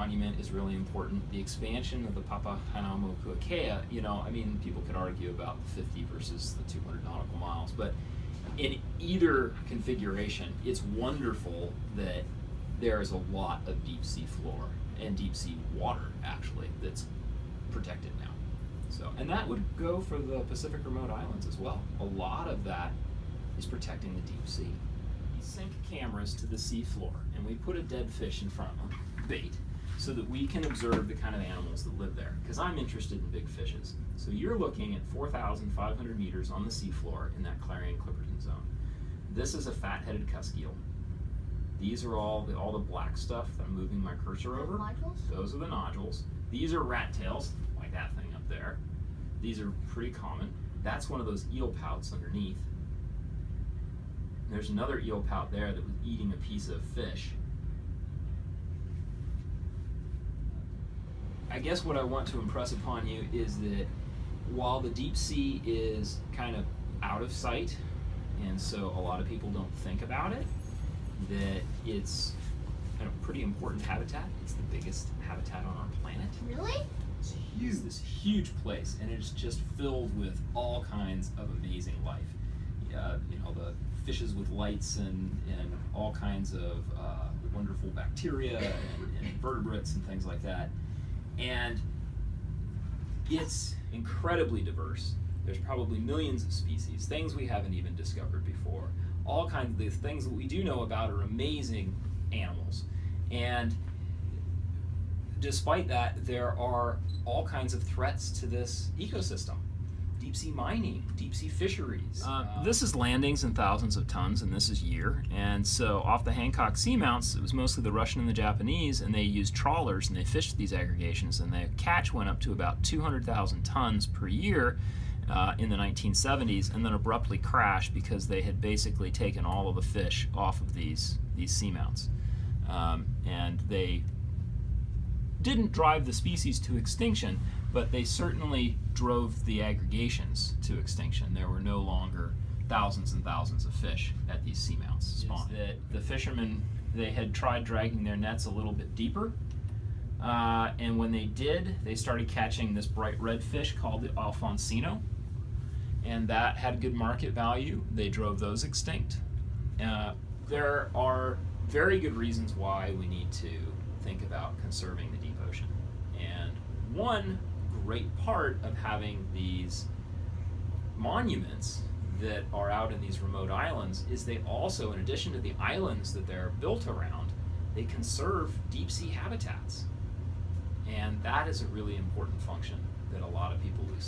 monument is really important. The expansion of the Papahanaumokuakea, people could argue about the 50 versus the 200 nautical miles, but in either configuration, it's wonderful that there is a lot of deep sea floor and deep sea water, actually, that's protected now. So, and that would go for the Pacific remote islands as well. A lot of that is protecting the deep sea. We sink cameras to the sea floor, and we put a dead fish in front of them, bait, so that we can observe the kind of animals that live there, because I'm interested in big fishes. So you're looking at 4,500 meters on the seafloor in that Clarion-Clipperton zone. This is a fat-headed cusk eel. These are all the black stuff that I'm moving my cursor over. Nodules? Those are the nodules. These are rat tails, like that thing up there. These are pretty common. That's one of those eel pouts underneath. And there's another eel pout there that was eating a piece of fish. I guess what I want to impress upon you is that while the deep sea is kind of out of sight, and so a lot of people don't think about it, that it's a pretty important habitat. It's the biggest habitat on our planet. Really? It's huge, this huge place, and it's just filled with all kinds of amazing life. The fishes with lights and all kinds of wonderful bacteria and invertebrates and things like that. And it's incredibly diverse. There's probably millions of species, things we haven't even discovered before. All kinds of these things that we do know about are amazing animals. And despite that, there are all kinds of threats to this ecosystem. Deep sea mining, deep sea fisheries. This is landings in thousands of tons, and this is year. And so off the Hancock seamounts, it was mostly the Russian and the Japanese, and they used trawlers and they fished these aggregations, and the catch went up to about 200,000 tons per year in the 1970s, and then abruptly crashed because they had basically taken all of the fish off of these seamounts. And they didn't drive the species to extinction, but they certainly drove the aggregations to extinction. There were no longer thousands and thousands of fish at these seamounts spawned. The fishermen, they had tried dragging their nets a little bit deeper, and when they did, they started catching this bright red fish called the Alfonsino, and that had good market value. They drove those extinct. There are very good reasons why we need to think about conserving the deep ocean. And one great part of having these monuments that are out in these remote islands is they also, in addition to the islands that they're built around, they conserve deep sea habitats. And that is a really important function that a lot of people lose